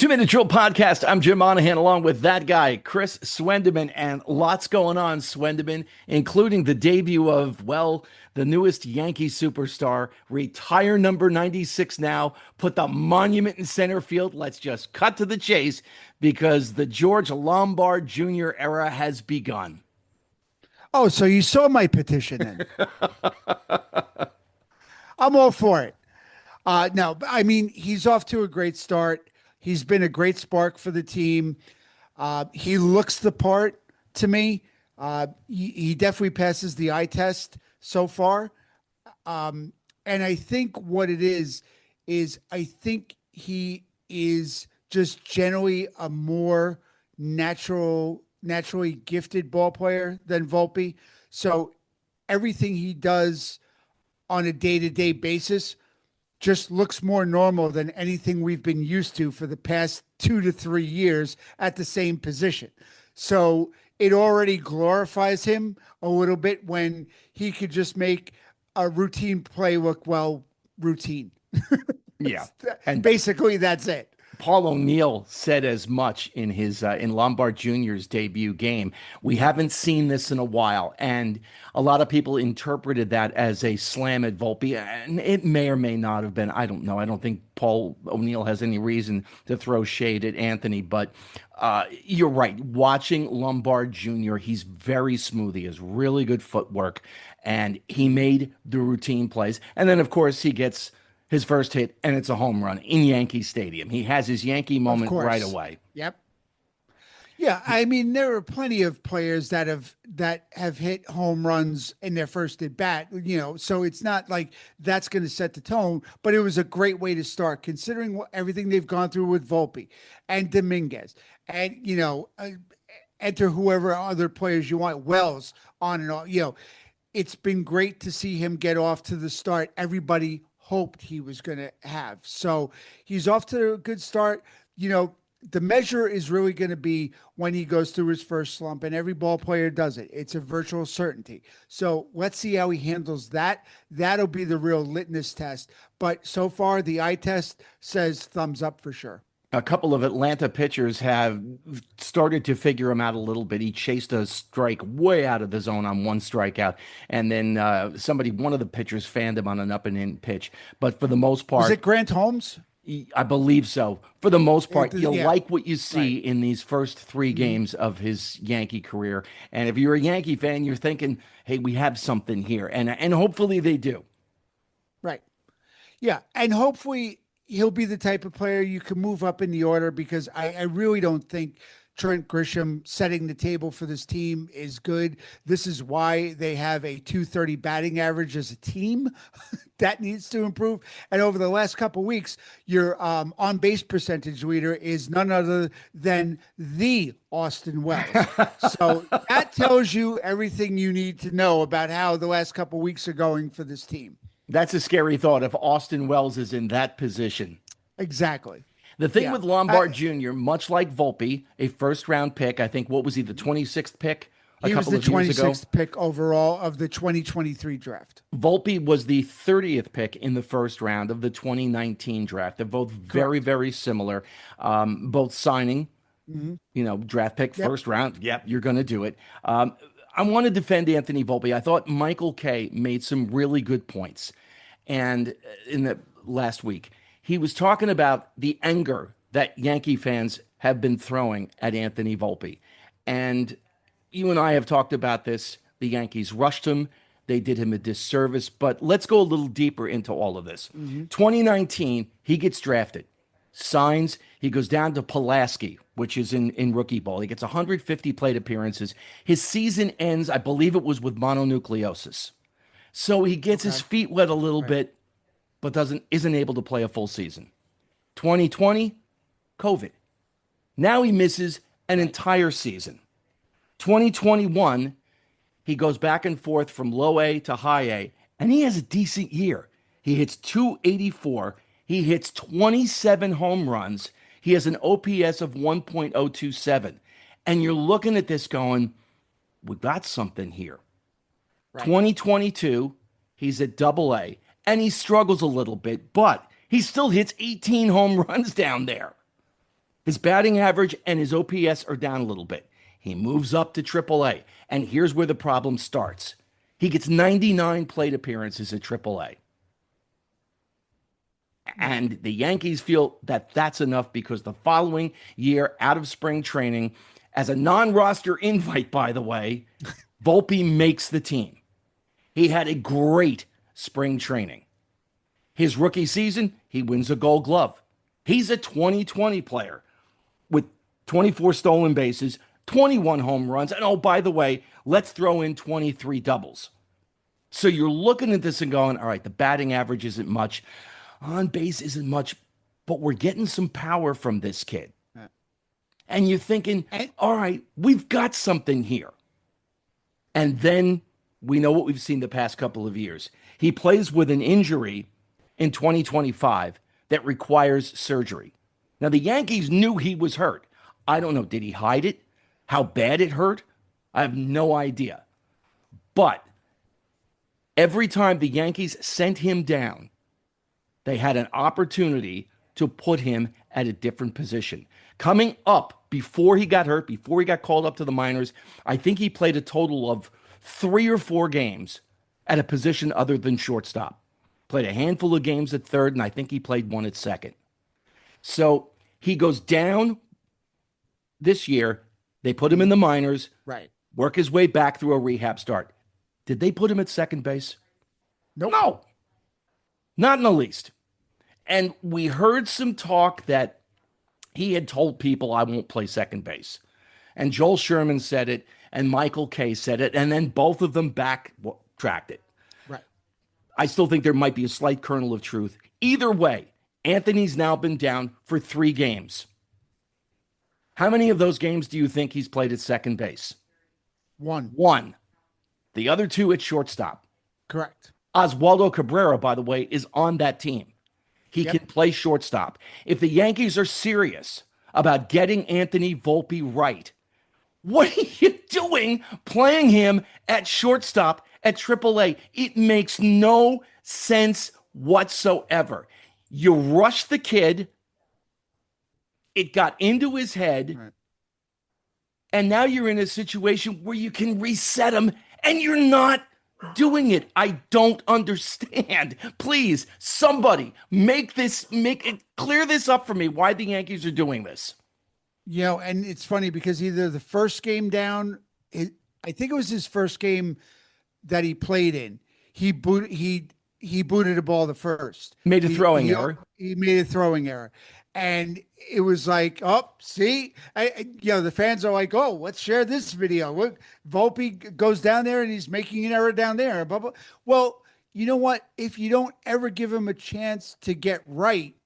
2 Minute Drill Podcast. I'm Jim Monahan along with that guy, Chris Swendeman, and lots going on, Swendeman, including the debut of, well, the newest Yankee superstar, retire number 96 now, put the monument in center field. Let's just cut to the chase because the George Lombard Jr. era has begun. Oh, so you saw my petition then? I'm all for it. No, I mean, he's off to a great start. He's been a great spark for the team. He looks the part to me. He definitely passes the eye test so far. And I think what it is I think he is just generally a more naturally gifted ball player than Volpe. So everything he does on a day-to-day basis just looks more normal than anything we've been used to for the past 2 to 3 years at the same position. So it already glorifies him a little bit when he could just make a routine play look, well, routine. Yeah. And Basically, that's it. Paul O'Neill said as much in his in Lombard Jr.'s debut game. We haven't seen this in a while, and a lot of people interpreted that as a slam at Volpe, and it may or may not have been. I don't know. I don't think Paul O'Neill has any reason to throw shade at Anthony, but you're right. Watching Lombard Jr., he's very smooth. He has really good footwork, and he made the routine plays. And then, of course, he gets his first hit, and it's a home run in Yankee Stadium. He has his Yankee Of moment right course. away. Yep. Yeah, I mean there are plenty of players that have hit home runs in their first at bat, so it's not like that's going to set the tone, but it was a great way to start considering everything they've gone through with Volpe and Dominguez and enter whoever other players you want, Wells on and on, it's been great to see him get off to the start everybody hoped he was going to have. So he's off to a good start. The measure is really going to be when he goes through his first slump, and every ball player does it. It's a virtual certainty. So let's see how he handles that. That'll be the real litmus test. But so far, the eye test says thumbs up for sure. A couple of Atlanta pitchers have started to figure him out a little bit. He chased a strike way out of the zone on one strikeout, and then one of the pitchers fanned him on an up and in pitch. But for the most Was part, it Grant Holmes? I believe so. For the most part, you Yeah, like what you see right. in these first three Mhm. games of his Yankee career. And if you're a Yankee fan, you're thinking, hey, we have something here. And hopefully they do. Right. Yeah, and hopefully he'll be the type of player you can move up in the order because I really don't think Trent Grisham setting the table for this team is good. This is why they have a 230 batting average as a team. That needs to improve. And over the last couple of weeks, your on base percentage leader is none other than the Austin Wells. So that tells you everything you need to know about how the last couple of weeks are going for this team. That's a scary thought if Austin Wells is in that position. Exactly. The thing Yeah. with Lombard Jr., much like Volpe, a first round pick, I think, what was he, the 26th pick a He was couple the of years ago? 26th pick overall of the 2023 draft. Volpe was the 30th pick in the first round of the 2019 draft. They're both very, Correct. very similar, both signing, Hmm. draft pick, Yep. first round. Yep, you're going to do it. I want to defend Anthony Volpe. I thought Michael Kay made some really good points. And in the last week, he was talking about the anger that Yankee fans have been throwing at Anthony Volpe. And you and I have talked about this. The Yankees rushed him. They did him a disservice. But let's go a little deeper into all of this. Hmm. 2019, he gets drafted, signs. He goes down to Pulaski, which is in rookie ball. He gets 150 plate appearances. His season ends, I believe it was with mononucleosis. So he gets his Okay. feet wet a little Right. bit, but isn't able to play a full season. 2020, COVID. Now he misses an Right. entire season. 2021, he goes back and forth from low A to high A, and he has a decent year. He hits 284. He hits 27 home runs. He has an OPS of 1.027. And you're looking at this going, we got something here. Right. 2022, he's at double A, and he struggles a little bit, but he still hits 18 home runs down there. His batting average and his OPS are down a little bit. He moves up to AAA, and here's where the problem starts. He gets 99 plate appearances at AAA. Right. And the Yankees feel that that's enough because the following year, out of spring training, as a non roster invite, by the way, Volpe makes the team. He had a great spring training. His rookie season, he wins a gold glove. He's a 2020 player with 24 stolen bases, 21 home runs, and oh, by the way, let's throw in 23 doubles. So you're looking at this and going, all right, the batting average isn't much, on base isn't much, but we're getting some power from this kid. And you're thinking, And all right, we've got something here. And then we know what we've seen the past couple of years. He plays with an injury in 2025 that requires surgery. Now, the Yankees knew he was hurt. I don't know. Did he hide it? How bad it hurt? I have no idea. But every time the Yankees sent him down, they had an opportunity to put him at a different position. Coming up before he got hurt, before he got called up to the minors, I think he played a total of 3 or 4 games at a position other than shortstop. Played a handful of games at third, and I think he played one at second. So he goes down this year. They put him in the minors, right. work his way back through a rehab start. Did they put him at second base? Nope. No, not in the least. And we heard some talk that he had told people, I won't play second base. And Joel Sherman said it, and Michael Kay said it, and then both of them backtracked it. Right. I still think there might be a slight kernel of truth. Either way, Anthony's now been down for 3 games. How many of those games do you think he's played at second base? One. One. The other 2 at shortstop. Correct. Oswaldo Cabrera, by the way, is on that team. He Yep. can play shortstop. If the Yankees are serious about getting Anthony Volpe right, what are you doing playing him at shortstop at AAA? It makes no sense whatsoever. You rush the kid, it got into his head, Right. and now you're in a situation where you can reset him, and you're not doing it. I don't understand. Please, somebody make it clear this up for me, why the Yankees are doing this. And it's funny because either the first game down, I think it was his first game that he played in. He booted a ball the first. Made a throwing error. He made a throwing error. And it was like, oh, see, the fans are like, oh, let's share this video. Look, Volpe goes down there and he's making an error down there. Blah, blah. Well, you know what? If you don't ever give him a chance to get right,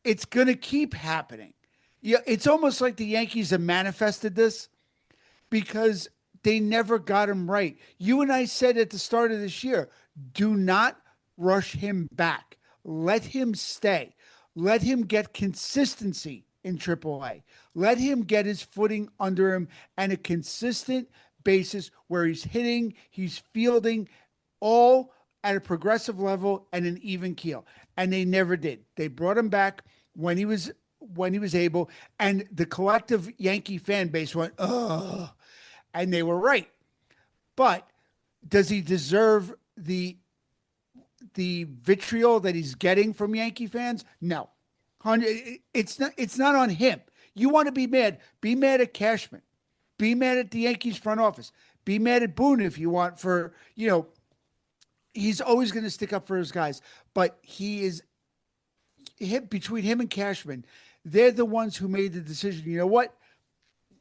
it's going to keep happening. Yeah, it's almost like the Yankees have manifested this because they never got him right. You and I said at the start of this year, do not rush him back. Let him stay. Let him get consistency in AAA. Let him get his footing under him and a consistent basis where he's hitting, he's fielding, all at a progressive level and an even keel. And they never did. They brought him back when he was able, and the collective Yankee fan base went, oh, and they were right. But does he deserve the vitriol that he's getting from Yankee fans? No. It's not on him. You want to be mad at Cashman. Be mad at the Yankees front office. Be mad at Boone if you want he's always going to stick up for his guys, but between him and Cashman, they're the ones who made the decision. You know what?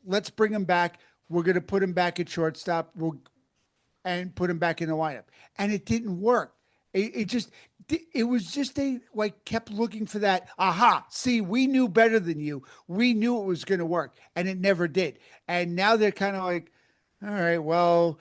Let's bring him back. We're going to put him back at shortstop and put him back in the lineup. And it didn't work. It was just they kept looking for that. Aha. See, we knew better than you. We knew it was going to work, and it never did. And now they're kind of like, all right, well,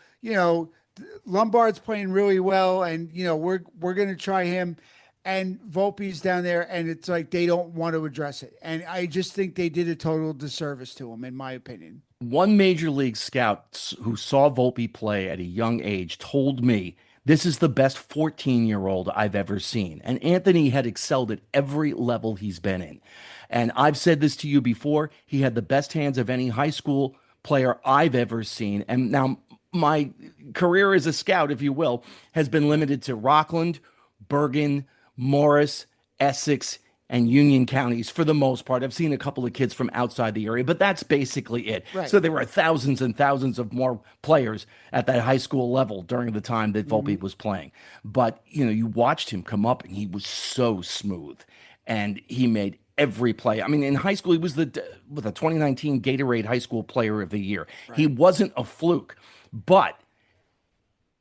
Lombard's playing really well, and we're going to try him. And Volpe's down there, and it's like they don't want to address it. And I just think they did a total disservice to him, in my opinion. One major league scout who saw Volpe play at a young age told me this is the best 14-year-old I've ever seen. And Anthony had excelled at every level he's been in. And I've said this to you before. He had the best hands of any high school player I've ever seen. And now my career as a scout, if you will, has been limited to Rockland, Bergen, Morris, Essex, and Union counties for the most part. I've seen a couple of kids from outside the area, but that's basically it. Right. So there were thousands and thousands of more players at that high school level during the time that Hmm. Volpe was playing. But, you watched him come up and he was so smooth and he made every play. I mean, in high school, he was with the 2019 Gatorade High School Player of the Year. He Right. wasn't a fluke, but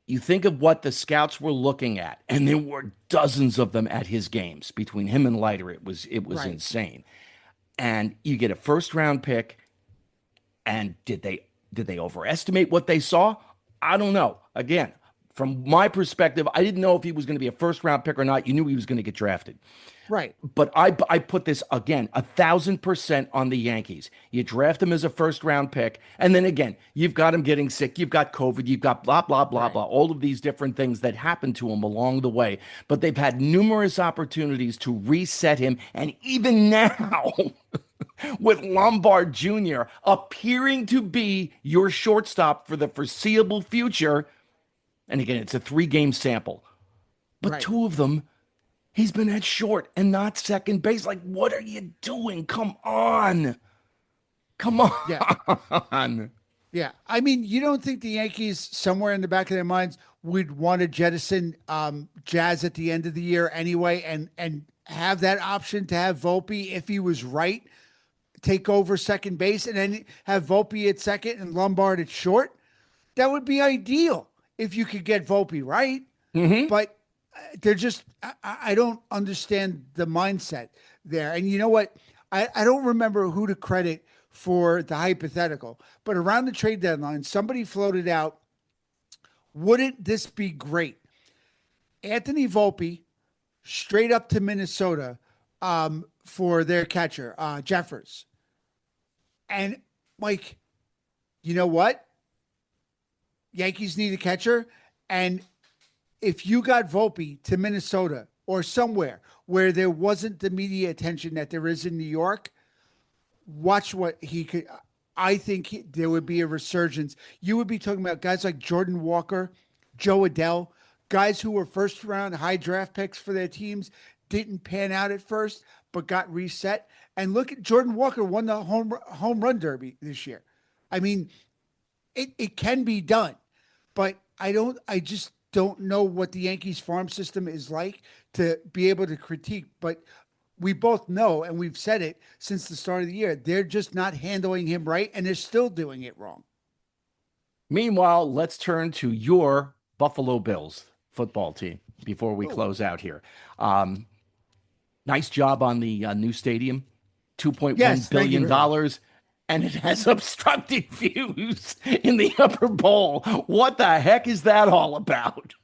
you think of what the scouts were looking at, and there were dozens of them at his games between him and Leiter. It was Right. insane. And you get a first round pick, and did they overestimate what they saw? I don't know. Again, from my perspective, I didn't know if he was going to be a first round pick or not. You knew he was going to get drafted. Right. But I put this again 1,000% on the Yankees. You draft him as a first round pick, and then again, you've got him getting sick, you've got COVID, you've got blah blah blah Right. blah, all of these different things that happened to him along the way. But they've had numerous opportunities to reset him, and even now, with Lombard Jr. appearing to be your shortstop for the foreseeable future, and again, it's a 3 game sample, but Right. two of them he's been at short and not second base. Like, what are you doing? Come on. Come Yeah. on. Yeah. I mean, you don't think the Yankees, somewhere in the back of their minds, would want to jettison Jazz at the end of the year anyway, and have that option to have Volpe, if he was right, take over second base, and then have Volpe at second and Lombard at short? That would be ideal if you could get Volpe right. But they're just, I don't understand the mindset there. And you know what? I don't remember who to credit for the hypothetical, but around the trade deadline, somebody floated out, wouldn't this be great? Anthony Volpe straight up to Minnesota for their catcher, Jeffers. And like, you know what? Yankees need a catcher. And if you got Volpe to Minnesota or somewhere where there wasn't the media attention that there is in New York, watch what he could. I think there would be a resurgence. You would be talking about guys like Jordan Walker, Joe Adell, guys who were first round high draft picks for their teams, didn't pan out at first, but got reset. And look at Jordan Walker won the home run derby this year. I mean, it can be done, but I just don't know what the Yankees farm system is like to be able to critique. But we both know, and we've said it since the start of the year, they're just not handling him right, and they're still doing it wrong. Meanwhile, let's turn to your Buffalo Bills football team before we Oh, close out here. Um, Nice job on the new stadium, $2.1 yes, thank you billion, very much. dollars, and it has obstructed views in the upper bowl. What the heck is that all about?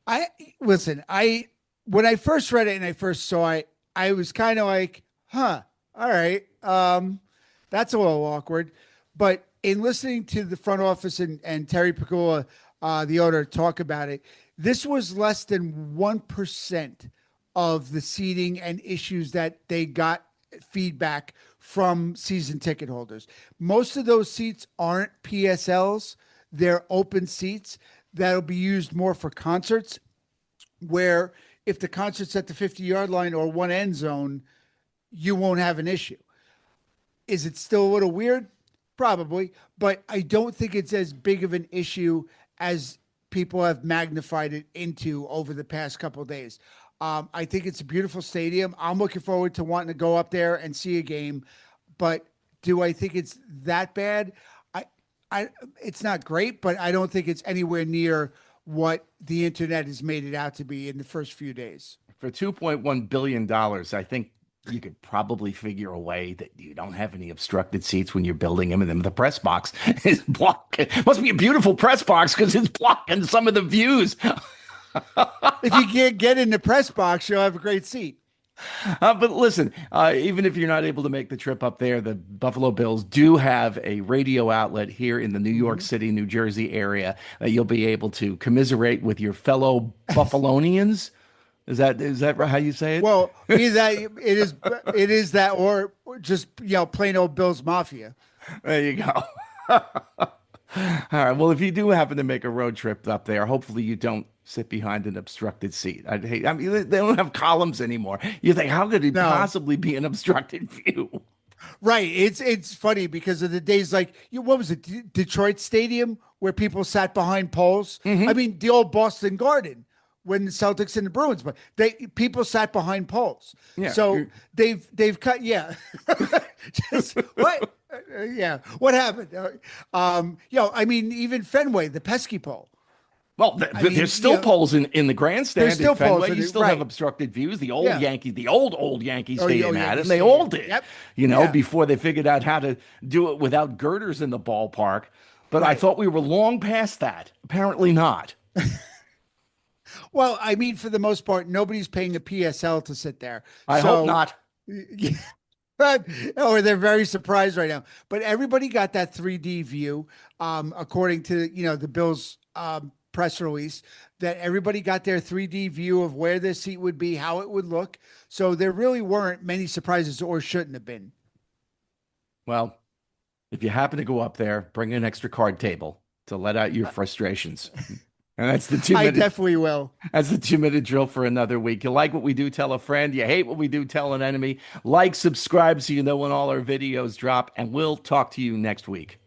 I listen. I When I first read it and I first saw it, I was kind of like, "Huh, all right, that's a little awkward." But in listening to the front office and Terry Pagula, the owner, talk about it, this was less than 1% of the seating and issues that they got feedback from season ticket holders. Most of those seats aren't PSLs; they're open seats that'll be used more for concerts, where if the concert's at the 50-yard line or one end zone, you won't have an issue. Is it still a little weird? Probably, but I don't think it's as big of an issue as people have magnified it into over the past couple of days. I think it's a beautiful stadium. I'm looking forward to wanting to go up there and see a game, but do I think it's that bad? I, it's not great, but I don't think it's anywhere near what the internet has made it out to be in the first few days. For $2.1 billion, I think you could probably figure a way that you don't have any obstructed seats when you're building them, and then the press box is blocking. Must be a beautiful press box because it's blocking some of the views. If you can't get in the press box, you'll have a great seat. But listen, even if you're not able to make the trip up there, the Buffalo Bills do have a radio outlet here in the New York Mhm. City, New Jersey area that you'll be able to commiserate with your fellow Buffalonians. Is that how you say it? Well, either that it is that or just plain old Bills Mafia. There you go. All right. Well, if you do happen to make a road trip up there, hopefully you don't sit behind an obstructed seat. I'd hate. I mean, they don't have columns anymore. You think, how could it No. possibly be an obstructed view? Right. It's funny because of the days like what was it, Detroit Stadium where people sat behind poles. I mean, the old Boston Garden when the Celtics and the Bruins, but people sat behind poles. Yeah. So they've cut. Yeah. Just what? Yeah. What happened? I mean, even Fenway, the pesky pole. Well, I mean, there's still poles in the grandstand there's still in Fenway. poles in You it, still have right. obstructed views. The old Yeah. Yankee, the old Yankee Oh, Stadium yeah, had it, the and they all stadium. did. Yep. You know, Yeah. before they figured out how to do it without girders in the ballpark. But I Right. thought we were long past that. Apparently not. Well, I mean, for the most part, nobody's paying a PSL to sit there. I hope So, not. or they're very surprised right now. But everybody got that 3D view, according to the Bills press release. That everybody got their 3D view of where their seat would be, how it would look. So there really weren't many surprises, or shouldn't have been. Well, if you happen to go up there, bring an extra card table to let out your frustrations. And that's the two I minute definitely will. that's the 2 minute drill for another week. You like what we do, tell a friend. You hate what we do, tell an enemy. Like, subscribe so you know when all our videos drop, and we'll talk to you next week.